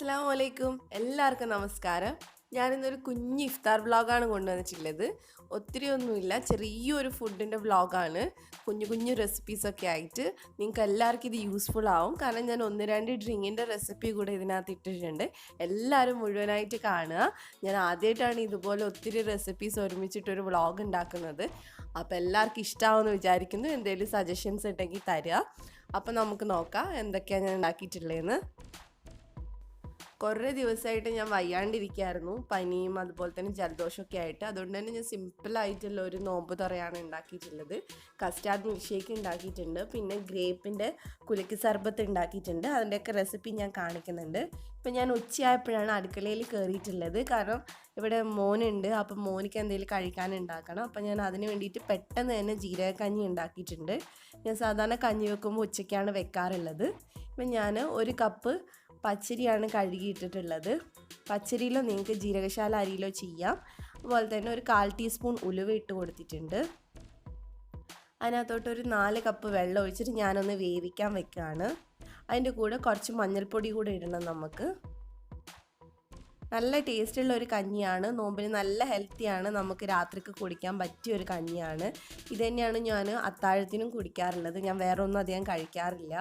അസ്സലാമു അലൈക്കും. എല്ലാവർക്കും നമസ്കാരം. ഞാനിന്നൊരു കുഞ്ഞ് ഇഫ്താർ വ്ളോഗാണ് കൊണ്ടുവന്നിട്ടുള്ളത്. ഒത്തിരി ഒന്നുമില്ല, ചെറിയൊരു ഫുഡിൻ്റെ വ്ളോഗാണ്. കുഞ്ഞു കുഞ്ഞു റെസിപ്പീസൊക്കെ ആയിട്ട് നിങ്ങൾക്ക് എല്ലാവർക്കും ഇത് യൂസ്ഫുൾ ആവും. കാരണം ഞാൻ 1-2 ഡ്രിങ്കിൻ്റെ റെസിപ്പി കൂടെ ഇതിനകത്ത് ഇട്ടിട്ടുണ്ട്. എല്ലാവരും മുഴുവനായിട്ട് കാണുക. ഞാൻ ആദ്യമായിട്ടാണ് ഇതുപോലെ ഒത്തിരി റെസിപ്പീസ് ഒരുമിച്ചിട്ടൊരു വ്ളോഗ് ഉണ്ടാക്കുന്നത്. അപ്പോൾ എല്ലാവർക്കും ഇഷ്ടമാവുമെന്ന് വിചാരിക്കുന്നു. എന്തെങ്കിലും സജഷൻസ് ഉണ്ടെങ്കിൽ തരിക. അപ്പോൾ നമുക്ക് നോക്കാം എന്തൊക്കെയാണ് ഞാൻ ഉണ്ടാക്കിയിട്ടുള്ളതെന്ന്. കുറേ ദിവസമായിട്ട് ഞാൻ വയ്യാണ്ടിരിക്കുകയായിരുന്നു, പനിയും അതുപോലെ തന്നെ ജലദോഷമൊക്കെ ആയിട്ട്. അതുകൊണ്ട് തന്നെ ഞാൻ സിമ്പിളായിട്ടുള്ള ഒരു നോമ്പ് തുറയാണ് ഉണ്ടാക്കിയിട്ടുള്ളത്. കസ്റ്റാർഡ് മിൽക്ക് ഷേക്ക് ഉണ്ടാക്കിയിട്ടുണ്ട്, പിന്നെ ഗ്രേപ്പിൻ്റെ കുലുക്കി സർബത്ത് ഉണ്ടാക്കിയിട്ടുണ്ട്. അതിൻ്റെയൊക്കെ റെസിപ്പി ഞാൻ കാണിക്കുന്നുണ്ട്. ഇപ്പം ഞാൻ ഉച്ചയായപ്പോഴാണ് അടുക്കളയിൽ കയറിയിട്ടുള്ളത്. കാരണം ഇവിടെ മോനുണ്ട്, അപ്പം മോനിക്ക് എന്തെങ്കിലും കഴിക്കാനുണ്ടാക്കണം. അപ്പം ഞാൻ അതിന് വേണ്ടിയിട്ട് പെട്ടെന്ന് തന്നെ ജീരകക്കഞ്ഞി ഉണ്ടാക്കിയിട്ടുണ്ട്. ഞാൻ സാധാരണ കഞ്ഞി വെക്കുമ്പോൾ ഉച്ചയ്ക്കാണ് വെക്കാറുള്ളത്. ഇപ്പം ഞാൻ 1 കപ്പ് പച്ചരിയാണ് കഴുകിയിട്ടിട്ടുള്ളത്. പച്ചരിയിലോ നിങ്ങൾക്ക് ജീരകശാല അരിയിലോ ചെയ്യാം. അതുപോലെ തന്നെ ഒരു 1/4 ടീസ്പൂൺ ഉലുവ ഇട്ട് കൊടുത്തിട്ടുണ്ട്. അതിനകത്തോട്ടൊരു 4 കപ്പ് വെള്ളം ഒഴിച്ചിട്ട് ഞാനൊന്ന് വേവിക്കാൻ വെക്കുകയാണ്. അതിൻ്റെ കൂടെ കുറച്ച് മഞ്ഞൾപ്പൊടി കൂടെ ഇടണം നമുക്ക്. നല്ല ടേസ്റ്റുള്ള ഒരു കഞ്ഞിയാണ്, നോമ്പിന് നല്ല ഹെൽത്തിയാണ്, നമുക്ക് രാത്രിക്ക് കുടിക്കാൻ പറ്റിയ ഒരു കഞ്ഞിയാണ്. ഇത് തന്നെയാണ് ഞാൻ അത്താഴത്തിനും കുടിക്കാറുള്ളത്. ഞാൻ വേറെ ഒന്നും അധികം കഴിക്കാറില്ല.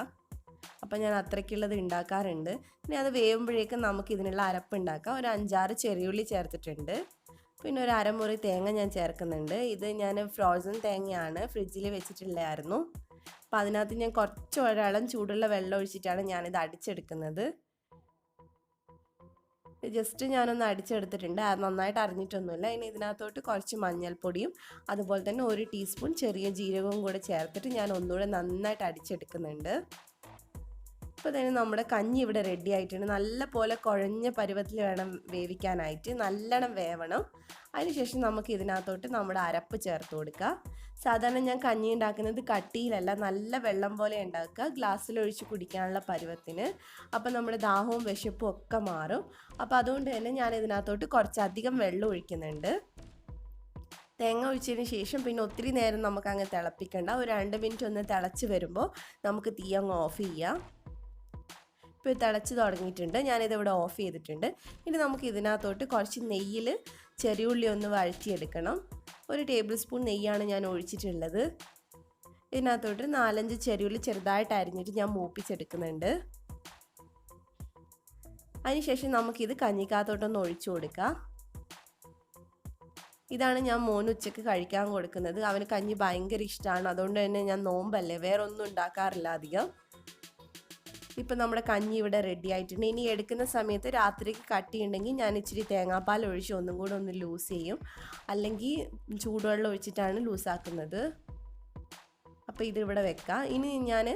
അപ്പം ഞാൻ അത്രയ്ക്കുള്ളത് ഉണ്ടാക്കാറുണ്ട്. ഇനി അത് വേവുമ്പോഴേക്കും നമുക്ക് ഇതിനുള്ള അരപ്പ് ഉണ്ടാക്കാം. ഒരു 5-6 ചെറിയുള്ളി ചേർത്തിട്ടുണ്ട്. പിന്നെ ഒരു അരമുറി തേങ്ങ ഞാൻ ചേർക്കുന്നുണ്ട്. ഇത് ഞാൻ ഫ്രോസൺ തേങ്ങയാണ്, ഫ്രിഡ്ജിൽ വെച്ചിട്ടുള്ളതായിരുന്നു. അപ്പം അതിനകത്ത് ഞാൻ കുറച്ച് ഒരളം ചൂടുള്ള വെള്ളം ഒഴിച്ചിട്ടാണ് ഞാനിത് അടിച്ചെടുക്കുന്നത്. ജസ്റ്റ് ഞാനൊന്ന് അടിച്ചെടുത്തിട്ടുണ്ട്, അത് നന്നായിട്ട് അറിഞ്ഞിട്ടൊന്നുമില്ല. ഇനി ഇതിനകത്തോട്ട് കുറച്ച് മഞ്ഞൾപ്പൊടിയും അതുപോലെ തന്നെ 1 ടീസ്പൂൺ ചെറിയ ജീരകവും കൂടെ ചേർത്തിട്ട് ഞാൻ ഒന്നുകൂടെ നന്നായിട്ട് അടിച്ചെടുക്കുന്നുണ്ട്. ഇപ്പോൾ തന്നെ നമ്മുടെ കഞ്ഞി ഇവിടെ റെഡി ആയിട്ടുണ്ട്. നല്ല പോലെ കുഴഞ്ഞ പരുവത്തിൽ വേണം വേവിക്കാനായിട്ട്, നല്ലോണം വേവണം. അതിനുശേഷം നമുക്ക് ഇതിനകത്തോട്ട് നമ്മുടെ അരപ്പ് ചേർത്ത് കൊടുക്കുക. സാധാരണ ഞാൻ കഞ്ഞി ഉണ്ടാക്കുന്നത് കട്ടിയിലല്ല, നല്ല വെള്ളം പോലെ ഉണ്ടാക്കുക, ഗ്ലാസ്സിലൊഴിച്ച് കുടിക്കാനുള്ള പരുവത്തിന്. അപ്പോൾ നമ്മുടെ ദാഹവും വിശപ്പും ഒക്കെ മാറും. അപ്പോൾ അതുകൊണ്ട് തന്നെ ഞാൻ ഇതിനകത്തോട്ട് കുറച്ചധികം വെള്ളം ഒഴിക്കുന്നുണ്ട്. തേങ്ങ ഒഴിച്ചതിന് ശേഷം പിന്നെ ഒത്തിരി നേരം നമുക്ക് അങ്ങ് തിളപ്പിക്കേണ്ട. ഒരു 2 മിനിറ്റ് ഒന്ന് തിളച്ച് വരുമ്പോൾ നമുക്ക് തീ അങ്ങ് ഓഫ് ചെയ്യാം. ഇപ്പോൾ തിളച്ച് തുടങ്ങിയിട്ടുണ്ട്, ഞാനിതിവിടെ ഓഫ് ചെയ്തിട്ടുണ്ട്. ഇനി നമുക്ക് ഇതിനകത്തോട്ട് കുറച്ച് നെയ്യിൽ ചെറിയുള്ളി ഒന്ന് വഴറ്റിയെടുക്കണം. 1 ടേബിൾ സ്പൂൺ നെയ്യാണ് ഞാൻ ഒഴിച്ചിട്ടുള്ളത്. ഇതിനകത്തോട്ട് 4-5 ചെറിയുള്ളി ചെറുതായിട്ട് അരിഞ്ഞിട്ട് ഞാൻ മൂപ്പിച്ചെടുക്കുന്നുണ്ട്. അതിനുശേഷം നമുക്കിത് കഞ്ഞിക്കകത്തോട്ടൊന്ന് ഒഴിച്ചു കൊടുക്കാം. ഇതാണ് ഞാൻ മോന് ഉച്ചയ്ക്ക് കഴിക്കാൻ കൊടുക്കുന്നത്. അവന് കഞ്ഞി ഭയങ്കര ഇഷ്ടമാണ്. അതുകൊണ്ട് തന്നെ ഞാൻ നോമ്പല്ലേ, വേറെ ഒന്നും ഉണ്ടാക്കാറില്ല അധികം. ഇപ്പം നമ്മുടെ കഞ്ഞി ഇവിടെ റെഡി ആയിട്ടുണ്ട്. ഇനി എടുക്കുന്ന സമയത്ത് രാത്രിക്ക് കട്ടിയുണ്ടെങ്കിൽ ഞാൻ ഇച്ചിരി തേങ്ങാപ്പാൽ ഒഴിച്ച് ഒന്നും കൂടെ ഒന്ന് ലൂസ് ചെയ്യും, അല്ലെങ്കിൽ ചൂടുവെള്ളം ഒഴിച്ചിട്ടാണ് ലൂസാക്കുന്നത്. അപ്പോൾ ഇതിവിടെ വെക്കാം. ഇനി ഞാൻ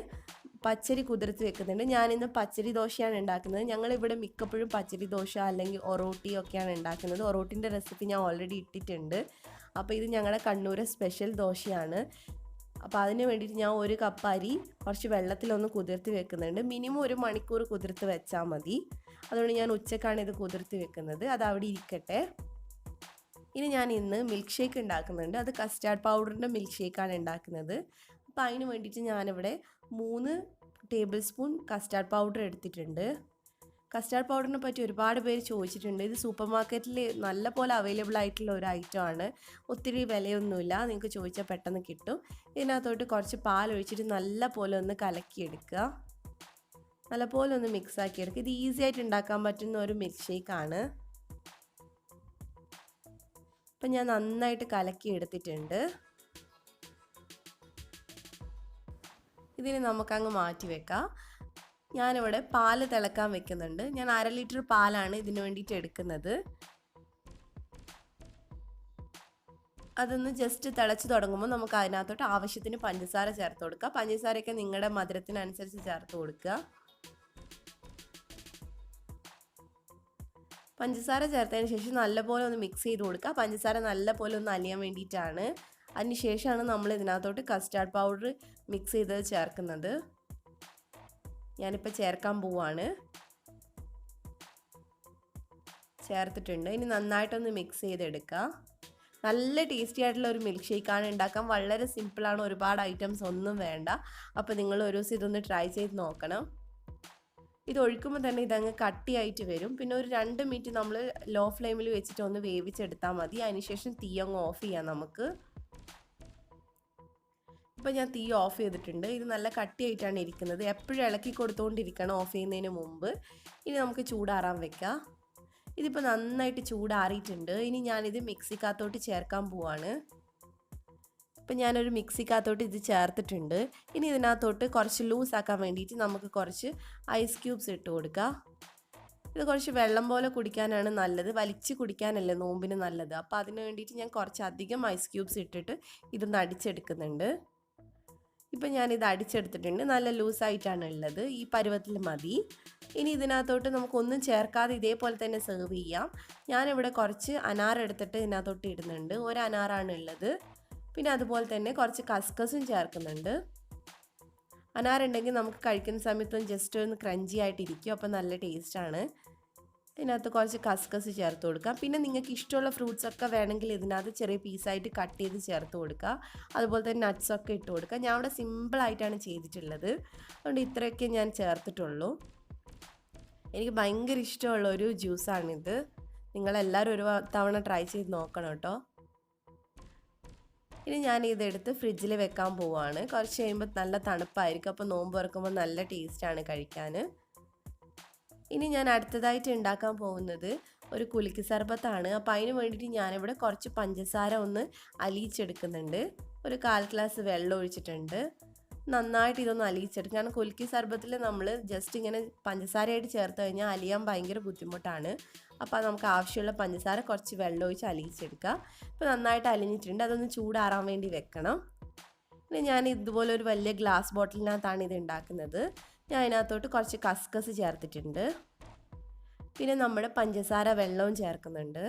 പച്ചരി കുതിർത്ത് വെക്കുന്നുണ്ട്. ഞാനിന്ന് പച്ചരി ദോശയാണ് ഉണ്ടാക്കുന്നത്. ഞങ്ങളിവിടെ മിക്കപ്പോഴും പച്ചരി ദോശ അല്ലെങ്കിൽ ഒറോട്ടി ഒക്കെയാണ് ഉണ്ടാക്കുന്നത്. ഒറോട്ടിൻ്റെ റെസിപ്പി ഞാൻ ഓൾറെഡി ഇട്ടിട്ടുണ്ട്. അപ്പോൾ ഇത് ഞങ്ങളുടെ കണ്ണൂരെ സ്പെഷ്യൽ ദോശയാണ്. അപ്പോൾ അതിന് വേണ്ടിയിട്ട് ഞാൻ 1 കപ്പ് അരി കുറച്ച് വെള്ളത്തിലൊന്ന് കുതിർത്ത് വെക്കുന്നുണ്ട്. മിനിമം 1 മണിക്കൂർ കുതിർത്ത് വെച്ചാൽ മതി. അതുകൊണ്ട് ഞാൻ ഉച്ചക്കാണ് ഇത് കുതിർത്ത് വെക്കുന്നത്. അത് അവിടെ ഇരിക്കട്ടെ. ഇനി ഞാൻ ഇന്ന് മിൽക്ക് ഷേക്ക് ഉണ്ടാക്കുന്നുണ്ട്. അത് കസ്റ്റാർഡ് പൗഡറിൻ്റെ മിൽക്ക് ഷേക്കാണ് ഉണ്ടാക്കുന്നത്. അപ്പോൾ അതിന് വേണ്ടിയിട്ട് ഞാനിവിടെ 3 ടേബിൾ സ്പൂൺ കസ്റ്റാർഡ് പൗഡർ എടുത്തിട്ടുണ്ട്. കസ്റ്റാർഡ് പൗഡറിനെ പറ്റി ഒരുപാട് പേര് ചോദിച്ചിട്ടുണ്ട്. ഇത് സൂപ്പർ മാർക്കറ്റിൽ നല്ല പോലെ അവൈലബിൾ ആയിട്ടുള്ള ഒരു ഐറ്റമാണ്. ഒത്തിരി വിലയൊന്നുമില്ല, നിങ്ങൾക്ക് ചോദിച്ചാൽ പെട്ടെന്ന് കിട്ടും. ഇതിനകത്തോട്ട് കുറച്ച് പാൽ ഒഴിച്ചിട്ട് നല്ല പോലെ ഒന്ന് കലക്കിയെടുക്കുക. നല്ല പോലെ ഒന്ന് മിക്സ് ആക്കിയെടുക്കുക. ഇത് ഈസി ആയിട്ട് ഉണ്ടാക്കാൻ പറ്റുന്ന ഒരു മിൽക്ക് ഷേക്കാണ്. അപ്പം ഞാൻ നന്നായിട്ട് കലക്കി എടുത്തിട്ടുണ്ട്. ഇതിന് നമുക്കങ്ങ് മാറ്റി വെക്കാം. ഞാനിവിടെ പാല് തിളക്കാൻ വെക്കുന്നുണ്ട്. ഞാൻ 1/2 ലിറ്റർ പാലാണ് ഇതിന് വേണ്ടിയിട്ട് എടുക്കുന്നത്. അതൊന്ന് ജസ്റ്റ് തിളച്ച് തുടങ്ങുമ്പോൾ നമുക്ക് അതിനകത്തോട്ട് ആവശ്യത്തിന് പഞ്ചസാര ചേർത്ത് കൊടുക്കുക. പഞ്ചസാരയൊക്കെ നിങ്ങളുടെ മധുരത്തിനനുസരിച്ച് ചേർത്ത് കൊടുക്കുക. പഞ്ചസാര ചേർത്തതിന് ശേഷം നല്ലപോലെ ഒന്ന് മിക്സ് ചെയ്ത് കൊടുക്കുക. പഞ്ചസാര നല്ലപോലെ ഒന്ന് അലിയാൻ വേണ്ടിയിട്ടാണ്. അതിന് ശേഷമാണ് നമ്മൾ ഇതിനകത്തോട്ട് കസ്റ്റാർഡ് പൗഡർ മിക്സ് ചെയ്ത് ചേർക്കുന്നത്. ഞാനിപ്പോൾ ചേർക്കാൻ പോവാണ്. ചേർത്തിട്ടുണ്ട്. ഇനി നന്നായിട്ടൊന്ന് മിക്സ് ചെയ്തെടുക്കുക. നല്ല ടേസ്റ്റി ആയിട്ടുള്ള ഒരു മിൽക്ക് ഷേക്കാണ് ഉണ്ടാക്കാൻ. വളരെ സിമ്പിളാണ്, ഒരുപാട് ഐറ്റംസ് ഒന്നും വേണ്ട. അപ്പോൾ നിങ്ങൾ ഒരു ദിവസം ഇതൊന്ന് ട്രൈ ചെയ്ത് നോക്കണം. ഇത് ഒഴിക്കുമ്പോൾ തന്നെ ഇതങ്ങ് കട്ടിയായിട്ട് വരും. പിന്നെ ഒരു 2 മിനിറ്റ് നമ്മൾ ലോ ഫ്ലെയിമിൽ വെച്ചിട്ട് ഒന്ന് വേവിച്ചെടുത്താൽ മതി. അതിനുശേഷം തീ അങ്ങ് ഓഫ് ചെയ്യാം നമുക്ക്. ഇപ്പോൾ ഞാൻ തീ ഓഫ് ചെയ്തിട്ടുണ്ട്. ഇത് നല്ല കട്ടിയായിട്ടാണ് ഇരിക്കുന്നത്. എപ്പോഴും ഇളക്കി കൊടുത്തുകൊണ്ടിരിക്കണം ഓഫ് ചെയ്യുന്നതിന് മുമ്പ്. ഇനി നമുക്ക് ചൂടാറാൻ വെക്കാം. ഇതിപ്പോൾ നന്നായിട്ട് ചൂടാറിയിട്ടുണ്ട്. ഇനി ഞാനിത് മിക്സിക്കകത്തോട്ട് ചേർക്കാൻ പോവാണ്. ഇപ്പം ഞാനൊരു മിക്സിക്കകത്തോട്ട് ഇത് ചേർത്തിട്ടുണ്ട്. ഇനി ഇതിനകത്തോട്ട് കുറച്ച് ലൂസാക്കാൻ വേണ്ടിയിട്ട് നമുക്ക് കുറച്ച് ഐസ് ക്യൂബ്സ് ഇട്ട് കൊടുക്കാം. ഇത് കുറച്ച് വെള്ളം പോലെ കുടിക്കാനാണ് നല്ലത്, വലിച്ച് കുടിക്കാനല്ലേ നോമ്പിന് നല്ലത്. അപ്പോൾ അതിന് വേണ്ടിയിട്ട് ഞാൻ കുറച്ചധികം ഐസ് ക്യൂബ്സ് ഇട്ടിട്ട് ഇതൊന്ന് അടിച്ചെടുക്കുന്നുണ്ട്. ഇപ്പം ഞാനിത് അടിച്ചെടുത്തിട്ടുണ്ട്. നല്ല ലൂസായിട്ടാണ് ഉള്ളത്. ഈ പരുവത്തിൽ മതി. ഇനി ഇതിനകത്തോട്ട് നമുക്കൊന്നും ചേർക്കാതെ ഇതേപോലെ തന്നെ സെർവ് ചെയ്യാം. ഞാനിവിടെ കുറച്ച് അനാർ എടുത്തിട്ട് ഇതിനകത്തോട്ട് ഇടുന്നുണ്ട്. ഒരു അനാറാണ് ഉള്ളത്. പിന്നെ അതുപോലെ തന്നെ കുറച്ച് കസ്കസും ചേർക്കുന്നുണ്ട്. അനാറുണ്ടെങ്കിൽ നമുക്ക് കഴിക്കുന്ന സമയത്തും ജസ്റ്റ് ഒന്ന് ക്രഞ്ചി ആയിട്ടിരിക്കും. അപ്പോൾ നല്ല ടേസ്റ്റാണ്. ഇതിനകത്ത് കുറച്ച് കസ്കസ് ചേർത്ത് കൊടുക്കാം. പിന്നെ നിങ്ങൾക്ക് ഇഷ്ടമുള്ള ഫ്രൂട്ട്സ് ഒക്കെ വേണമെങ്കിൽ ഇതിനകത്ത് ചെറിയ പീസായിട്ട് കട്ട് ചെയ്ത് ചേർത്ത് കൊടുക്കുക. അതുപോലെ തന്നെ നട്ട്സൊക്കെ ഇട്ട് കൊടുക്കുക. ഞാൻ ഇവിടെ സിമ്പിളായിട്ടാണ് ചെയ്തിട്ടുള്ളത്. അതുകൊണ്ട് ഇത്രയൊക്കെ ഞാൻ ചേർത്തിട്ടുള്ളൂ. എനിക്ക് ഭയങ്കര ഇഷ്ടമുള്ള ഒരു ജ്യൂസാണിത്. നിങ്ങളെല്ലാവരും ഒരു തവണ ട്രൈ ചെയ്ത് നോക്കണം കേട്ടോ. ഇനി ഞാൻ ഇതെടുത്ത് ഫ്രിഡ്ജിൽ വെക്കാൻ പോവുകയാണ്. കുറച്ച് കഴിയുമ്പോൾ നല്ല തണുപ്പായിരിക്കും. അപ്പോൾ നോമ്പ് തുറക്കുമ്പോൾ നല്ല ടേസ്റ്റാണ് കഴിക്കാൻ. ഇനി ഞാൻ അടുത്തതായിട്ട് ഉണ്ടാക്കാൻ പോകുന്നത് ഒരു കുലുക്കി സർബത്താണ്. അപ്പോൾ അതിന് വേണ്ടിയിട്ട് ഞാനിവിടെ കുറച്ച് പഞ്ചസാര ഒന്ന് അലിയിച്ചെടുക്കുന്നുണ്ട്. ഒരു 1/4 ഗ്ലാസ് വെള്ളം ഒഴിച്ചിട്ടുണ്ട്. നന്നായിട്ട് ഇതൊന്ന് അലിയിച്ചെടുക്കും. കാരണം കുലുക്കി സർബത്തിൽ നമ്മൾ ജസ്റ്റ് ഇങ്ങനെ പഞ്ചസാരയായിട്ട് ചേർത്ത് കഴിഞ്ഞാൽ അലിയാൻ ഭയങ്കര ബുദ്ധിമുട്ടാണ്. അപ്പോൾ നമുക്ക് ആവശ്യമുള്ള പഞ്ചസാര കുറച്ച് വെള്ളം ഒഴിച്ച് അലിയിച്ചെടുക്കുക. ഇപ്പോൾ നന്നായിട്ട് അലിഞ്ഞിട്ടുണ്ട്. അതൊന്ന് ചൂടാറാൻ വേണ്ടി വെക്കണം. പിന്നെ ഞാൻ ഇതുപോലെ ഒരു വലിയ ഗ്ലാസ് ബോട്ടിലിനകത്താണ് ഇത് ഉണ്ടാക്കുന്നത്. ഞാൻ അതിനകത്തോട്ട് കുറച്ച് കസ്കസ് ചേർത്തിട്ടുണ്ട്. പിന്നെ നമ്മുടെ പഞ്ചസാര വെള്ളവും ചേർക്കുന്നുണ്ട്.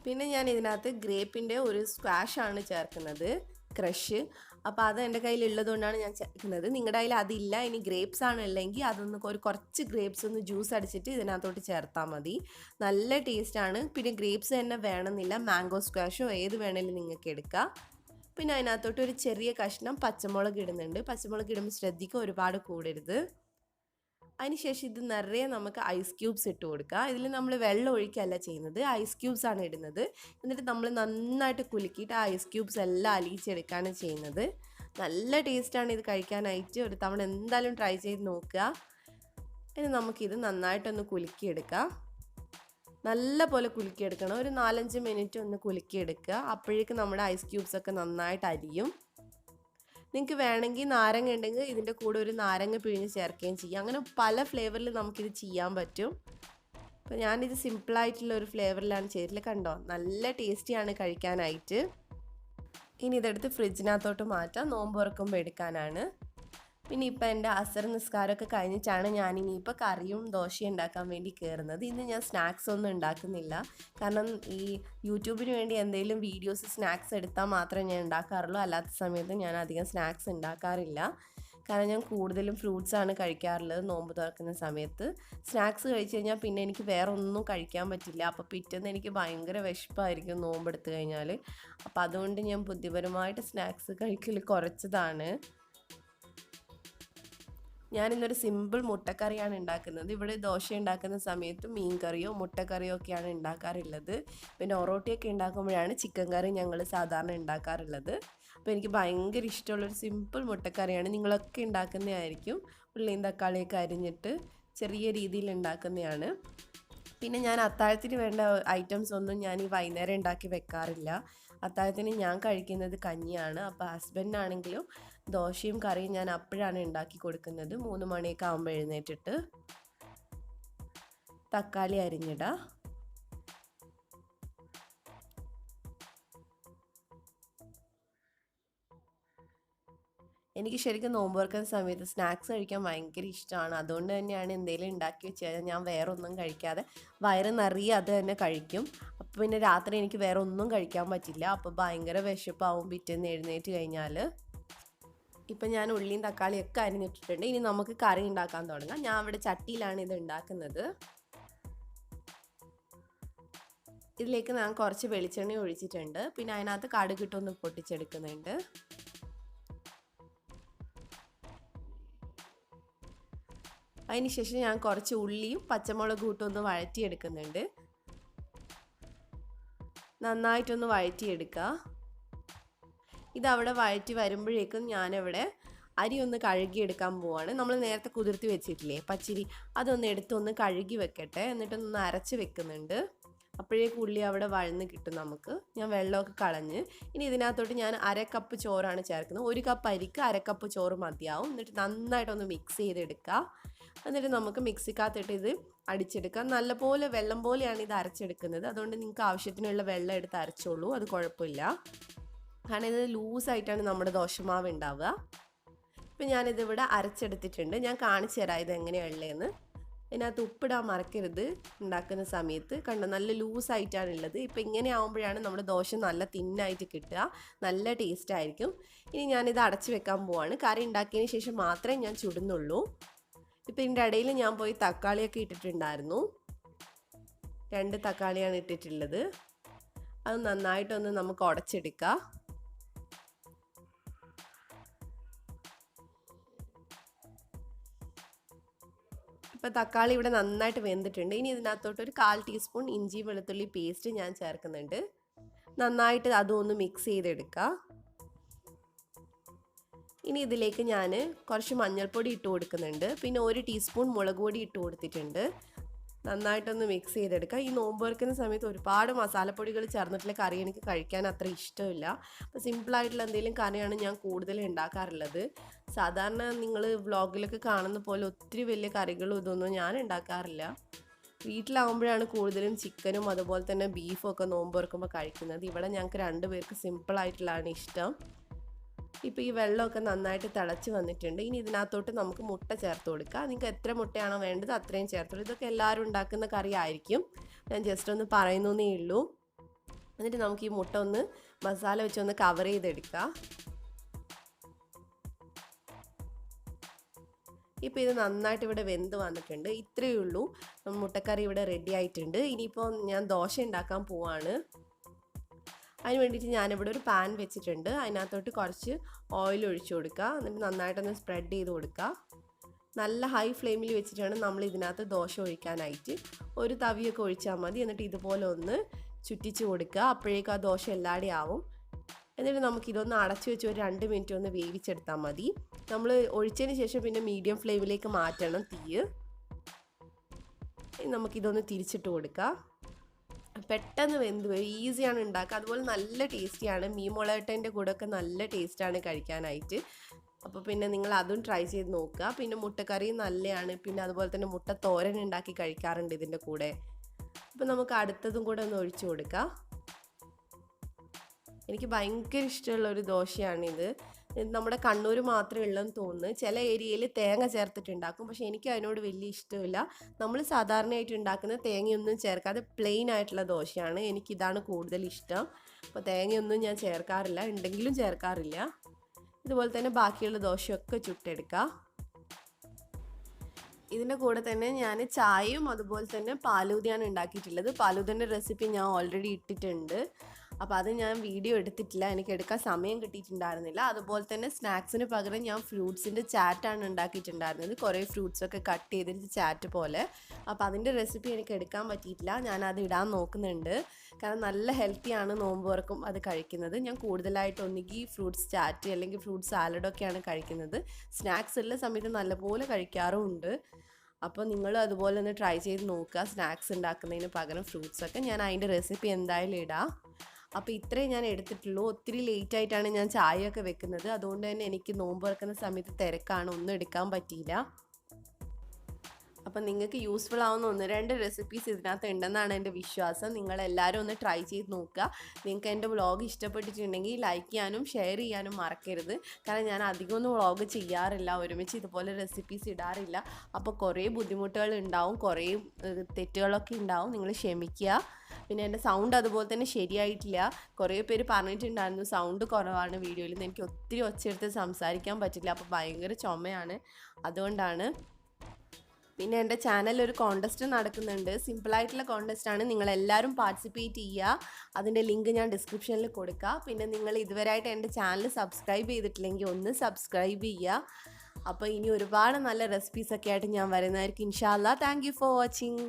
പിന്നെ ഞാൻ ഇതിനകത്ത് ഗ്രേപ്പിൻ്റെ ഒരു സ്ക്വാഷാണ് ചേർക്കുന്നത്, ക്രഷ്. അപ്പോൾ അത് എൻ്റെ കയ്യിലുള്ളത് കൊണ്ടാണ് ഞാൻ ചേർക്കുന്നത്. നിങ്ങളുടെ കയ്യിൽ അതില്ല, ഇനി ഗ്രേപ്സ് ആണ് ഉള്ളെങ്കിൽ അതൊന്ന് കുറച്ച് ഗ്രേപ്സ് ഒന്ന് ജ്യൂസ് അടിച്ചിട്ട് ഇതിനകത്തോട്ട് ചേർത്താൽ മതി. നല്ല ടേസ്റ്റാണ്. പിന്നെ ഗ്രേപ്സ് തന്നെ വേണമെന്നില്ല, മാംഗോ സ്ക്വാഷോ ഏത് വേണമെങ്കിലും നിങ്ങൾക്ക് എടുക്കാം. പിന്നെ അതിനകത്തോട്ട് ഒരു ചെറിയ കഷ്ണം പച്ചമുളക് ഇടുന്നുണ്ട്. പച്ചമുളക് ഇടുമ്പോൾ ശ്രദ്ധിക്കുക, ഒരുപാട് കൂടരുത്. അതിനുശേഷം ഇത് നിറയെ നമുക്ക് ഐസ് ക്യൂബ്സ് ഇട്ട് കൊടുക്കുക. ഇതിൽ നമ്മൾ വെള്ളം ഒഴിക്കുകയല്ല ചെയ്യുന്നത്, ഐസ് ക്യൂബ്സ് ആണ് ഇടുന്നത്. എന്നിട്ട് നമ്മൾ നന്നായിട്ട് കുലുക്കിയിട്ട് ആ ഐസ് ക്യൂബ്സ് എല്ലാം അലിയിച്ചെടുക്കുകയാണ് ചെയ്യുന്നത്. നല്ല ടേസ്റ്റാണ് ഇത് കഴിക്കാനായിട്ട്. ഒരു തവണ എന്തായാലും ട്രൈ ചെയ്ത് നോക്കുക. ഇനി നമുക്കിത് നന്നായിട്ടൊന്ന് കുലുക്കിയെടുക്കാം. നല്ല പോലെ കുലുക്കിയെടുക്കണം. ഒരു 4-5 മിനിറ്റ് ഒന്ന് കുലുക്കിയെടുക്കുക. അപ്പോഴേക്കും നമ്മുടെ ഐസ് ക്യൂബ്സൊക്കെ നന്നായിട്ട് അരിയും. നിങ്ങൾക്ക് വേണമെങ്കിൽ നാരങ്ങ ഉണ്ടെങ്കിൽ ഇതിൻ്റെ കൂടെ ഒരു നാരങ്ങ പിഴിഞ്ഞ് ചേർക്കുകയും ചെയ്യാം. അങ്ങനെ പല ഫ്ലേവറിൽ നമുക്കിത് ചെയ്യാൻ പറ്റും. അപ്പോൾ ഞാനിത് സിമ്പിളായിട്ടുള്ള ഒരു ഫ്ലേവറിലാണ് ചെയ്തിട്ടുള്ളത്. കണ്ടോ, നല്ല ടേസ്റ്റിയാണ് കഴിക്കാനായിട്ട്. ഇനി ഇതെടുത്ത് ഫ്രിഡ്ജിനകത്തോട്ട് മാറ്റാം, നോമ്പ് തുറക്കുമ്പോൾ എടുക്കാനാണ്. പിന്നെ ഇപ്പോൾ എൻ്റെ അസർ നിസ്കാരമൊക്കെ കഴിഞ്ഞിട്ടാണ് ഞാനിനിയിപ്പോൾ കറിയും ദോശയും ഉണ്ടാക്കാൻ വേണ്ടി കയറുന്നത്. ഇന്ന് ഞാൻ സ്നാക്സ് ഒന്നും ഉണ്ടാക്കുന്നില്ല. കാരണം ഈ യൂട്യൂബിന് വേണ്ടി എന്തെങ്കിലും വീഡിയോസ് സ്നാക്സ് എടുത്താൽ മാത്രമേ ഞാൻ ഉണ്ടാക്കാറുള്ളൂ. അല്ലാത്ത സമയത്ത് ഞാൻ അധികം സ്നാക്സ് ഉണ്ടാക്കാറില്ല. കാരണം ഞാൻ കൂടുതലും ഫ്രൂട്ട്സാണ് കഴിക്കാറുള്ളത് നോമ്പ് തുറക്കുന്ന സമയത്ത്. സ്നാക്സ് കഴിച്ച് കഴിഞ്ഞാൽ പിന്നെ എനിക്ക് വേറെ ഒന്നും കഴിക്കാൻ പറ്റില്ല. അപ്പോൾ പിറ്റേന്ന് എനിക്ക് ഭയങ്കര വിശപ്പായിരിക്കും നോമ്പെടുത്ത് കഴിഞ്ഞാൽ. അപ്പോൾ അതുകൊണ്ട് ഞാൻ ബുദ്ധിപരമായിട്ട് സ്നാക്സ് കഴിക്കൽ കുറച്ചതാണ്. ഞാനിന്നൊരു സിമ്പിൾ മുട്ടക്കറിയാണ് ഉണ്ടാക്കുന്നത്. ഇവിടെ ദോശ ഉണ്ടാക്കുന്ന സമയത്ത് മീൻ കറിയോ മുട്ടക്കറിയോ ഒക്കെയാണ് ഉണ്ടാക്കാറുള്ളത്. പിന്നെ ഒറോട്ടിയൊക്കെ ഉണ്ടാക്കുമ്പോഴാണ് ചിക്കൻ കറി ഞങ്ങൾ സാധാരണ ഉണ്ടാക്കാറുള്ളത്. അപ്പോൾ എനിക്ക് ഭയങ്കര ഇഷ്ടമുള്ളൊരു സിമ്പിൾ മുട്ടക്കറിയാണ്. നിങ്ങളൊക്കെ ഉണ്ടാക്കുന്നതായിരിക്കും. ഉള്ളിയും തക്കാളിയൊക്കെ അരിഞ്ഞിട്ട് ചെറിയ രീതിയിൽ ഉണ്ടാക്കുന്നതാണ്. പിന്നെ ഞാൻ അത്താഴത്തിന് വേണ്ട ഐറ്റംസ് ഒന്നും ഞാൻ ഈ വൈകുന്നേരം ഉണ്ടാക്കി വെക്കാറില്ല. അത്താഴത്തിന് ഞാൻ കഴിക്കുന്നത് കഞ്ഞിയാണ്. അപ്പോൾ ഹസ്ബൻഡിനാണെങ്കിലും ദോശയും കറിയും ഞാൻ അപ്പോഴാണ് ഉണ്ടാക്കി കൊടുക്കുന്നത്. 3 മണിയൊക്കെ ആകുമ്പോൾ എഴുന്നേറ്റിട്ട്. തക്കാളി അരിഞ്ഞിടാം. എനിക്ക് ശരിക്കും നോമ്പ് തുറക്കുന്ന സമയത്ത് സ്നാക്സ് കഴിക്കാൻ ഭയങ്കര ഇഷ്ടമാണ്. അതുകൊണ്ട് തന്നെയാണ് എന്തെങ്കിലും ഉണ്ടാക്കി വെച്ചാൽ ഞാൻ വേറെ ഒന്നും കഴിക്കാതെ വയറ് നിറയെ അത് തന്നെ കഴിക്കും. അപ്പോൾ പിന്നെ രാത്രി എനിക്ക് വേറെ ഒന്നും കഴിക്കാൻ പറ്റില്ല. അപ്പോൾ ഭയങ്കര വിശപ്പാവും പിറ്റേന്ന് എഴുന്നേറ്റ് കഴിഞ്ഞാൽ. ഇപ്പം ഞാൻ ഉള്ളിയും തക്കാളിയും ഒക്കെ അരിഞ്ഞിട്ടിട്ടുണ്ട്. ഇനി നമുക്ക് കറി ഉണ്ടാക്കാൻ തുടങ്ങാം. ഞാൻ ഇവിടെ ചട്ടിയിലാണ് ഇത് ഉണ്ടാക്കുന്നത്. ഇതിലേക്ക് ഞാൻ കുറച്ച് വെളിച്ചെണ്ണ ഒഴിച്ചിട്ടുണ്ട്. പിന്നെ അതിനകത്ത് കടുകിട്ടൊന്ന് പൊട്ടിച്ചെടുക്കുന്നുണ്ട്. അതിനുശേഷം ഞാൻ കുറച്ച് ഉള്ളിയും പച്ചമുളകും ഇട്ടൊന്ന് വഴറ്റിയെടുക്കുന്നുണ്ട്. നന്നായിട്ടൊന്ന് വഴറ്റിയെടുക്കുക. ഇതവിടെ വഴറ്റി വരുമ്പോഴേക്കും ഞാനിവിടെ അരി ഒന്ന് കഴുകിയെടുക്കാൻ പോവാണ്. നമ്മൾ നേരത്തെ കുതിർത്തി വെച്ചിട്ടില്ലേ പച്ചരി, അതൊന്ന് എടുത്തൊന്ന് കഴുകി വെക്കട്ടെ. എന്നിട്ടൊന്ന് അരച്ച് വെക്കുന്നുണ്ട്. അപ്പോഴേക്കും ഉള്ളി അവിടെ വഴന്ന് കിട്ടും നമുക്ക്. ഞാൻ വെള്ളമൊക്കെ കളഞ്ഞ് ഇനി ഇതിനകത്തോട്ട് ഞാൻ 1/2 കപ്പ് ചോറാണ് ചേർക്കുന്നത്. 1 കപ്പ് അരിക്ക് 1/2 കപ്പ് ചോറ് മതിയാവും. എന്നിട്ട് നന്നായിട്ടൊന്ന് മിക്സ് ചെയ്തെടുക്കുക. എന്നിട്ട് നമുക്ക് മിക്സിക്കകത്തിട്ട് ഇത് അടിച്ചെടുക്കാം. നല്ലപോലെ വെള്ളം പോലെയാണ് ഇത് അരച്ചെടുക്കുന്നത്. അതുകൊണ്ട് നിങ്ങൾക്ക് ആവശ്യത്തിനുള്ള വെള്ളം എടുത്ത് അരച്ചോളൂ, അത് കുഴപ്പമില്ല. കാരണം ഇത് ലൂസായിട്ടാണ് നമ്മുടെ ദോശമാവ് ഉണ്ടാവുക. ഇപ്പം ഞാനിതിവിടെ അരച്ചെടുത്തിട്ടുണ്ട്. ഞാൻ കാണിച്ചു തരാം ഇത് എങ്ങനെയുള്ളതെന്ന്. ഇതിനകത്ത് ഉപ്പിടാൻ മറക്കരുത് ഉണ്ടാക്കുന്ന സമയത്ത്. കണ്ടോ, നല്ല ലൂസായിട്ടാണ് ഉള്ളത്. ഇപ്പം ഇങ്ങനെ ആകുമ്പോഴാണ് നമ്മുടെ ദോശ നല്ല തിന്നായിട്ട് കിട്ടുക, നല്ല ടേസ്റ്റ് ആയിരിക്കും. ഇനി ഞാനിത് അടച്ചു വെക്കാൻ പോവാണ്. കറി ഉണ്ടാക്കിയതിന് ശേഷം മാത്രമേ ഞാൻ ചുടുന്നുള്ളൂ. ഇപ്പം ഇതിൻ്റെ ഇടയിൽ ഞാൻ പോയി തക്കാളിയൊക്കെ ഇട്ടിട്ടുണ്ടായിരുന്നു. 2 തക്കാളിയാണ് ഇട്ടിട്ടുള്ളത്. അത് നന്നായിട്ടൊന്ന് നമുക്ക് ഉടച്ചെടുക്കാം. ഇപ്പോൾ തക്കാളി ഇവിടെ നന്നായിട്ട് വെന്തിട്ടുണ്ട്. ഇനി ഇതിനകത്തോട്ട് ഒരു 1/4 ടീസ്പൂൺ ഇഞ്ചി വെളുത്തുള്ളി പേസ്റ്റ് ഞാൻ ചേർക്കുന്നുണ്ട്. നന്നായിട്ട് അതൊന്ന് മിക്സ് ചെയ്തെടുക്കുക. ഇനി ഇതിലേക്ക് ഞാൻ കുറച്ച് മഞ്ഞൾപ്പൊടി ഇട്ട് കൊടുക്കുന്നുണ്ട്. പിന്നെ 1 ടീസ്പൂൺ മുളക് പൊടി ഇട്ട് കൊടുത്തിട്ടുണ്ട്. നന്നായിട്ടൊന്ന് മിക്സ് ചെയ്തെടുക്കുക. ഈ നോമ്പ് തുറക്കുന്ന സമയത്ത് ഒരുപാട് മസാലപ്പൊടികൾ ചേർന്നിട്ടുള്ള കറി എനിക്ക് കഴിക്കാൻ അത്ര ഇഷ്ടമില്ല. അപ്പോൾ സിമ്പിളായിട്ടുള്ള എന്തെങ്കിലും കറിയാണ് ഞാൻ കൂടുതൽ ഉണ്ടാക്കാറുള്ളത്. സാധാരണ നിങ്ങൾ വ്ളോഗിലൊക്കെ കാണുന്ന പോലെ ഒത്തിരി വലിയ കറികളും ഇതൊന്നും ഞാൻ ഉണ്ടാക്കാറില്ല. വീട്ടിലാവുമ്പോഴാണ് കൂടുതലും ചിക്കനും അതുപോലെ തന്നെ ബീഫും ഒക്കെ നോമ്പ് തുറക്കുമ്പോൾ കഴിക്കുന്നത്. ഇവിടെ ഞങ്ങൾക്ക് 2 പേർക്ക് സിമ്പിളായിട്ടുള്ളതാണ് ഇഷ്ടം. ഇപ്പോൾ ഈ വെള്ളമൊക്കെ നന്നായിട്ട് തിളച്ച് വന്നിട്ടുണ്ട്. ഇനി ഇതിനകത്തോട്ട് നമുക്ക് മുട്ട ചേർത്ത് കൊടുക്കുക. നിങ്ങൾക്ക് എത്ര മുട്ടയാണോ വേണ്ടത് അത്രയും ചേർത്തോളൂ. ഇതൊക്കെ എല്ലാവരും ഉണ്ടാക്കുന്ന കറി ആയിരിക്കും, ഞാൻ ജസ്റ്റ് ഒന്ന് പറയുന്നേ ഉള്ളൂ. എന്നിട്ട് നമുക്ക് ഈ മുട്ട ഒന്ന് മസാല വെച്ചൊന്ന് കവർ ചെയ്തെടുക്കുക. ഇപ്പോൾ ഇത് നന്നായിട്ട് ഇവിടെ വെന്ത് വന്നിട്ടുണ്ട്. ഇത്രയേ ഉള്ളൂ, മുട്ടക്കറി ഇവിടെ റെഡി ആയിട്ടുണ്ട്. ഇനിയിപ്പോൾ ഞാൻ ദോശ ഉണ്ടാക്കാൻ പോവാണ്. അതിന് വേണ്ടിയിട്ട് ഞാനിവിടെ ഒരു പാൻ വെച്ചിട്ടുണ്ട്. അതിനകത്തോട്ട് കുറച്ച് ഓയിൽ ഒഴിച്ചു കൊടുക്കുക. എന്നിട്ട് നന്നായിട്ടൊന്ന് സ്പ്രെഡ് ചെയ്ത് കൊടുക്കുക. നല്ല ഹൈ ഫ്ലെയിമിൽ വെച്ചിട്ടാണ് നമ്മൾ ഇതിനകത്ത് ദോശ ഒഴിക്കാനായിട്ട്. ഒരു തവിയൊക്കെ ഒഴിച്ചാൽ മതി. എന്നിട്ട് ഇതുപോലെ ഒന്ന് ചുറ്റിച്ച് കൊടുക്കുക. അപ്പോഴേക്കും ആ ദോശ എല്ലാവരും ആവും. എന്നിട്ട് നമുക്കിതൊന്ന് അടച്ചു വെച്ച് ഒരു 2 മിനിറ്റ് ഒന്ന് വേവിച്ചെടുത്താൽ മതി. നമ്മൾ ഒഴിച്ചതിന് ശേഷം പിന്നെ മീഡിയം ഫ്ലെയിമിലേക്ക് മാറ്റണം തീയ്. നമുക്കിതൊന്ന് തിരിച്ചിട്ട് കൊടുക്കുക. പെട്ടെന്ന് വെന്ത് വരും, ഈസിയാണ് ഉണ്ടാക്കുക. അതുപോലെ നല്ല ടേസ്റ്റിയാണ്. മീൻ മുളകട്ടൻ്റെ കൂടെ ഒക്കെ നല്ല ടേസ്റ്റാണ് കഴിക്കാനായിട്ട്. അപ്പോൾ പിന്നെ നിങ്ങൾ അതും ട്രൈ ചെയ്ത് നോക്കുക. പിന്നെ മുട്ടക്കറി നല്ലതാണ്. പിന്നെ അതുപോലെ തന്നെ മുട്ട തോരൻ ഉണ്ടാക്കി കഴിക്കാറുണ്ട് ഇതിൻ്റെ കൂടെ. അപ്പോൾ നമുക്ക് അടുത്തതും കൂടെ ഒന്ന് ഒഴിച്ചു കൊടുക്കാം. എനിക്ക് ഭയങ്കര ഇഷ്ടമുള്ളൊരു ദോശയാണിത്. നമ്മുടെ കണ്ണൂർ മാത്രമേ ഉള്ളെന്ന് തോന്നുന്നു. ചില ഏരിയയിൽ തേങ്ങ ചേർത്തിട്ടുണ്ടാക്കും, പക്ഷേ എനിക്ക് അതിനോട് വലിയ ഇഷ്ടമില്ല. നമ്മൾ സാധാരണയായിട്ട് ഉണ്ടാക്കുന്ന തേങ്ങയൊന്നും ചേർക്കാതെ പ്ലെയിൻ ആയിട്ടുള്ള ദോശയാണ്, എനിക്കിതാണ് കൂടുതൽ ഇഷ്ടം. അപ്പോൾ തേങ്ങയൊന്നും ഞാൻ ചേർക്കാറില്ല, ഉണ്ടെങ്കിലും ചേർക്കാറില്ല. ഇതുപോലെ തന്നെ ബാക്കിയുള്ള ദോശയൊക്കെ ചുട്ടെടുക്കുക. ഇതിൻ്റെ കൂടെ തന്നെ ഞാൻ ചായയും അതുപോലെ തന്നെ പാലൂതയാണ് ഉണ്ടാക്കിയിട്ടുള്ളത്. പാലൂതൻ്റെ റെസിപ്പി ഞാൻ ഓൾറെഡി ഇട്ടിട്ടുണ്ട്. അപ്പോൾ അത് ഞാൻ വീഡിയോ എടുത്തിട്ടില്ല, എനിക്ക് എടുക്കാൻ സമയം കിട്ടിയിട്ടുണ്ടായിരുന്നില്ല. അതുപോലെ തന്നെ സ്നാക്സിന് പകരം ഞാൻ ഫ്രൂട്ട്സിൻ്റെ ചാറ്റാണ് ഉണ്ടാക്കിയിട്ടുണ്ടായിരുന്നത്. കുറേ ഫ്രൂട്ട്സൊക്കെ കട്ട് ചെയ്തിട്ട് ചാറ്റ് പോലെ. അപ്പോൾ അതിൻ്റെ റെസിപ്പി എനിക്ക് എടുക്കാൻ പറ്റിയിട്ടില്ല. ഞാനത് ഇടാൻ നോക്കുന്നുണ്ട്. കാരണം നല്ല ഹെൽത്തിയാണ് നോമ്പ് തുറക്കും അത് കഴിക്കുന്നത്. ഞാൻ കൂടുതലായിട്ട് ഒന്നുകിൽ ഫ്രൂട്ട്സ് ചാറ്റ് അല്ലെങ്കിൽ ഫ്രൂട്ട്സ് സാലഡൊക്കെയാണ് കഴിക്കുന്നത്. സ്നാക്സ് ഉള്ള സമയത്ത് നല്ലപോലെ കഴിക്കാറുമുണ്ട്. അപ്പോൾ നിങ്ങൾ അതുപോലെ ഒന്ന് ട്രൈ ചെയ്ത് നോക്കുക. സ്നാക്സ് ഉണ്ടാക്കുന്നതിന് പകരം ഫ്രൂട്ട്സൊക്കെ ഞാൻ അതിൻ്റെ റെസിപ്പി എന്തായാലും ഇടാം. അപ്പോൾ ഇത്രയും ഞാൻ എടുത്തിട്ടുള്ളൂ. ഒത്തിരി ലേറ്റായിട്ടാണ് ഞാൻ ചായയൊക്കെ വെക്കുന്നത്. അതുകൊണ്ട് തന്നെ എനിക്ക് നോമ്പ് തുറക്കുന്ന സമയത്ത് തിരക്കാണ്, ഒന്നും എടുക്കാൻ പറ്റിയില്ല. അപ്പം നിങ്ങൾക്ക് യൂസ്ഫുൾ ആവുന്ന 1-2 റെസിപ്പീസ് ഇതിനകത്ത് ഉണ്ടെന്നാണ് എൻ്റെ വിശ്വാസം. നിങ്ങളെല്ലാവരും ഒന്ന് ട്രൈ ചെയ്ത് നോക്കുക. നിങ്ങൾക്ക് എൻ്റെ വ്ളോഗ് ഇഷ്ടപ്പെട്ടിട്ടുണ്ടെങ്കിൽ ലൈക്ക് ചെയ്യാനും ഷെയർ ചെയ്യാനും മറക്കരുത്. കാരണം ഞാൻ അധികമൊന്നും വ്ളോഗ് ചെയ്യാറില്ല, ഒരുമിച്ച് ഇതുപോലെ റെസിപ്പീസ് ഇടാറില്ല. അപ്പോൾ കുറേ ബുദ്ധിമുട്ടുകൾ ഉണ്ടാവും, കുറേ തെറ്റുകളൊക്കെ ഉണ്ടാവും, നിങ്ങൾ ക്ഷമിക്കുക. പിന്നെ എൻ്റെ സൗണ്ട് അതുപോലെ തന്നെ ശരിയായിട്ടില്ല. കുറേ പേര് പറഞ്ഞിട്ടുണ്ടായിരുന്നു സൗണ്ട് കുറവാണ് വീഡിയോയിൽ നിന്ന്. എനിക്ക് ഒത്തിരി ഒച്ചയെടുത്ത് സംസാരിക്കാൻ പറ്റില്ല, അപ്പോൾ ഭയങ്കര ചുമയാണ്, അതുകൊണ്ടാണ്. പിന്നെ എൻ്റെ ചാനലിൽ ഒരു കോൺടെസ്റ്റ് നടക്കുന്നുണ്ട്. സിമ്പിളായിട്ടുള്ള കോൺടെസ്റ്റാണ്, നിങ്ങളെല്ലാവരും പാർട്ടിസിപ്പേറ്റ് ചെയ്യുക. അതിൻ്റെ ലിങ്ക് ഞാൻ ഡിസ്ക്രിപ്ഷനിൽ കൊടുക്കാം. പിന്നെ നിങ്ങൾ ഇതുവരെയായിട്ട് എൻ്റെ ചാനൽ സബ്സ്ക്രൈബ് ചെയ്തിട്ടില്ലെങ്കിൽ ഒന്ന് സബ്സ്ക്രൈബ് ചെയ്യുക. അപ്പോൾ ഇനി ഒരുപാട് നല്ല റെസിപ്പീസൊക്കെ ആയിട്ട് ഞാൻ വരുന്നതായിരിക്കും ഇൻഷാ അല്ലാ. Thank you for watching.